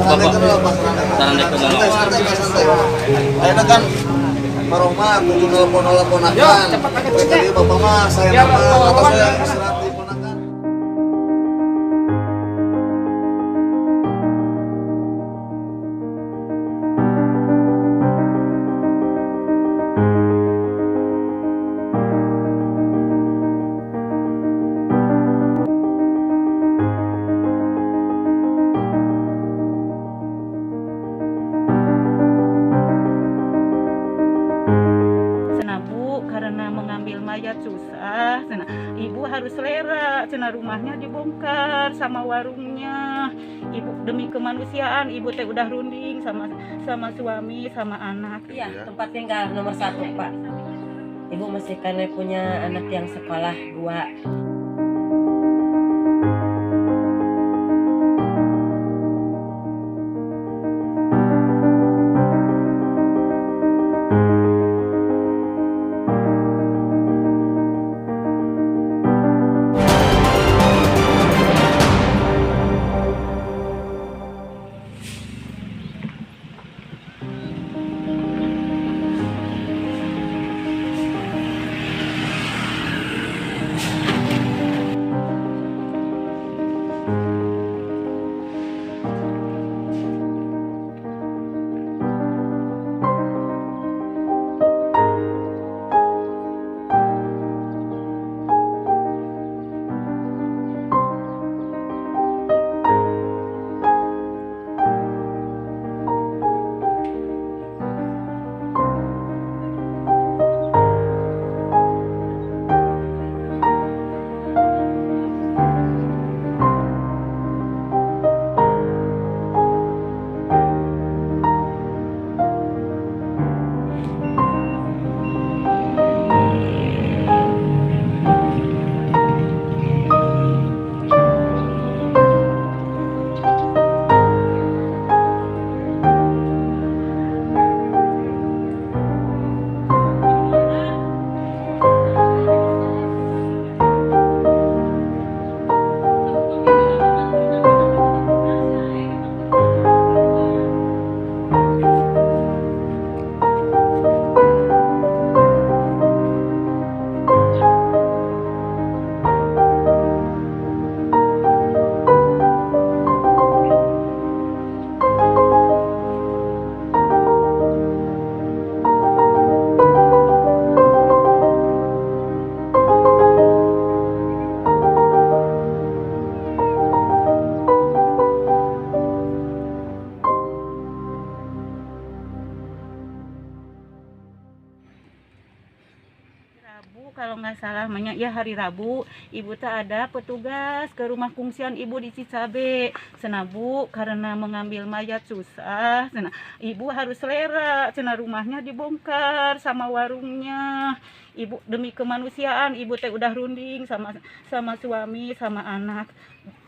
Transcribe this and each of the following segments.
Bapak Sarandekeun santai santai. Ayeuna kan Maroma kudu nelpon-nelponakan. Jadi Bapak mah saya nama atau saya istirahat di ponakan. Karena mengambil mayat susah, ibu harus rela, rumahnya dibongkar sama warungnya. Ibu demi kemanusiaan, ibu teh udah runding sama suami sama anak. Iya, tempat tinggal nomor 1 Pak. Ibu masih karena punya anak yang sekolah 2. Rabu kalau nggak salah ya hari Rabu ibu tak ada petugas ke rumah fungsian ibu di Cicabe. Bu karena mengambil mayat susah, ibu harus rela, rumahnya dibongkar sama warungnya. Ibu demi kemanusiaan, ibu teh udah runding sama suami sama anak.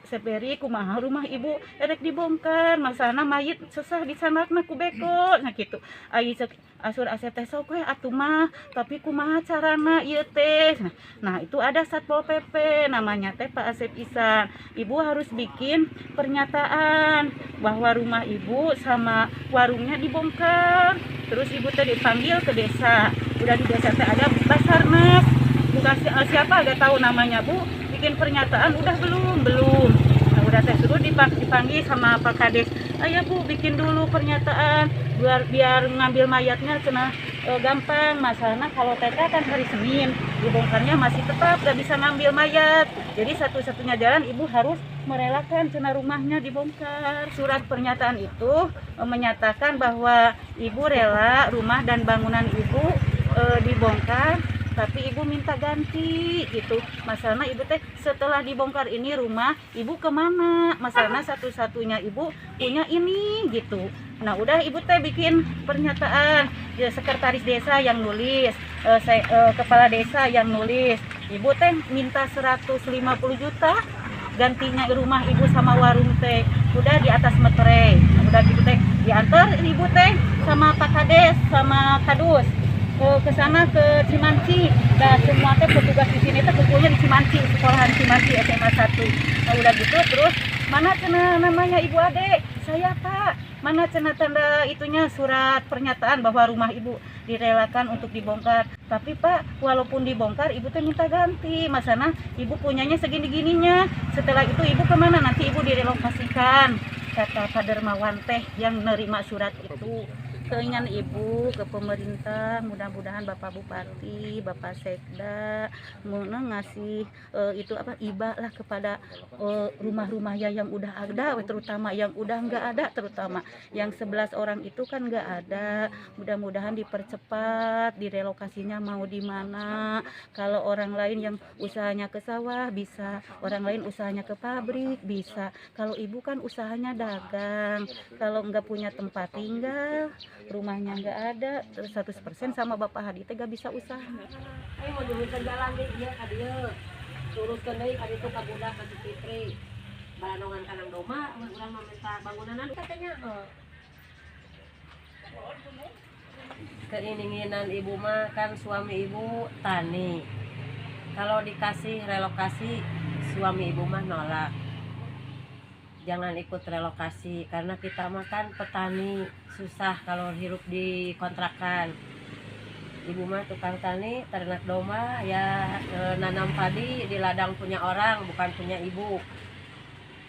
Seperi kumaha rumah ibu erek dibongkar, masana mayit susah disanakna ku beko gitu. Ai asur asep teh sok we atuh mah, tapi kumaha carana ieu teh. Nah, itu ada Satpol PP namanya teh Pak Asep Isan. Ibu harus bikin pernyataan bahwa rumah ibu sama warungnya dibongkar. Terus ibu teh dipanggil ke desa. Udah di desa teh ada Basarnas. Bukan siapa gak tahu namanya, Bu. Bikin pernyataan udah belum. Nah, udah teh suruh dipanggil sama Pak Kades. Ayo Bu, bikin dulu pernyataan biar ngambil mayatnya gampang. Masalahnya kalau TK kan hari Senin, dibongkarnya masih tetap gak bisa ngambil mayat. Jadi satu-satunya jalan ibu harus merelakan rumahnya dibongkar. Surat pernyataan itu menyatakan bahwa ibu rela rumah dan bangunan ibu dibongkar, tapi ibu minta ganti gitu. Masalahnya ibu teh setelah dibongkar ini rumah ibu kemana? Masalahnya satu-satunya ibu punya ini gitu. Nah udah ibu teh bikin pernyataan, sekretaris desa yang nulis, kepala desa yang nulis. Ibu teh minta 150 juta gantinya rumah ibu sama warung teh. Udah di atas meterai. Nah, udah gitu teh diantar ibu teh sama Pak Kades sama Kadus ke sana ke Cimanci. Nah semua teh petugas di sini teh kumpulnya di Cimanci, sekolahan Cimanci SMA 1. Nah udah gitu terus mana namanya ibu adek saya Pak, mana tanda itunya surat pernyataan bahwa rumah ibu direlakan untuk dibongkar. Tapi Pak, walaupun dibongkar ibu tuh minta ganti, masana ibu punyanya segini-gininya. Setelah itu ibu kemana? Nanti ibu direlokasikan, kata Pak Dermawan teh yang nerima surat itu. Keinginan ibu ke pemerintah, mudah-mudahan Bapak Bupati, Bapak Sekda ngasih itu apa iba lah kepada rumah-rumah yang udah ada, terutama yang udah nggak ada, terutama yang 11 orang itu kan nggak ada. Mudah-mudahan dipercepat, direlokasinya mau di mana. Kalau orang lain yang usahanya ke sawah bisa, orang lain usahanya ke pabrik bisa. Kalau ibu kan usahanya dagang, kalau nggak punya tempat tinggal, rumahnya nggak ada, 100% sama Bapak Hadi teh gak bisa usaha. Ayo mau nuliskan jalan deh, iya kadieu. Turuskan deh kadi itu kabudak ka Fitri. Balanongan kanang doma, urang meminta bangunanan katanya. Keinginan ibu mah kan suami ibu tani. Kalau dikasih relokasi, suami ibu mah nolak. Jangan ikut relokasi karena kita makan petani susah kalau hidup di kontrakan. Ibu mah tukang tani, ternak domba, ya nanam padi di ladang punya orang, bukan punya ibu.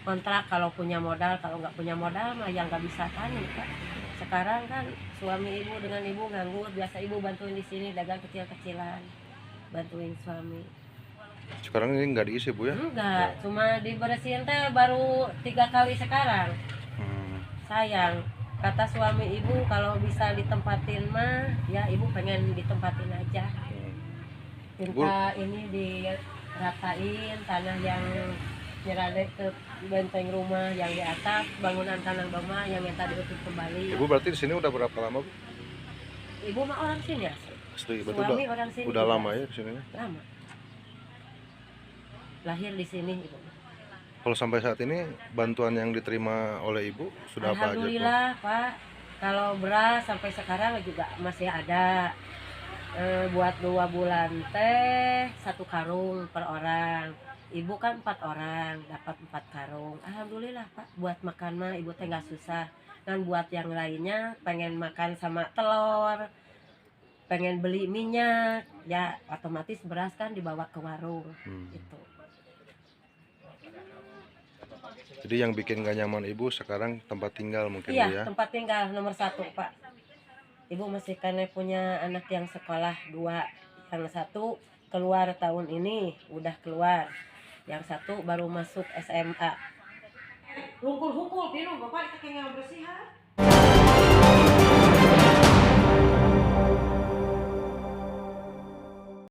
Kontrak kalau punya modal, kalau nggak punya modal mah yang nggak bisa tani Pak. Sekarang kan suami ibu dengan ibu nganggur, biasa ibu bantuin di sini dagang kecil-kecilan, bantuin suami. Sekarang ini nggak diisi Bu ya? Enggak, cuma dibersihin teh baru 3 kali sekarang. Sayang, kata suami ibu kalau bisa ditempatin mah, ya ibu pengen ditempatin aja. Minta ini diratain tanah yang nyerade ke benteng rumah yang di atas, bangunan tanah rumah yang minta diutup kembali. Ibu berarti di sini udah berapa lama Bu? Ibu mah orang sini ya? Asli, berarti Suami orang sini. udah juga. lama ya di sini? Lama. Lahir di sini ibu. Kalau sampai saat ini bantuan yang diterima oleh Ibu sudah apa aja? Alhamdulillah Pak, kalau beras sampai sekarang juga masih ada. Buat 2 bulan teh 1 karung per orang. Ibu kan 4 orang dapat 4 karung. Alhamdulillah Pak, buat makan mah ibu teh nggak susah. Dan buat yang lainnya pengen makan sama telur, pengen beli minyak, ya otomatis beras kan dibawa ke warung gitu. Jadi yang bikin gak nyaman Ibu sekarang tempat tinggal mungkin Bu Iya, ya? tempat tinggal nomor 1 Pak. Ibu masih karena punya anak yang sekolah 2. Yang 1 keluar tahun ini, udah keluar. Yang 1 baru masuk SMA. Rungkul-hukul, Bapak itu kayak bersihan.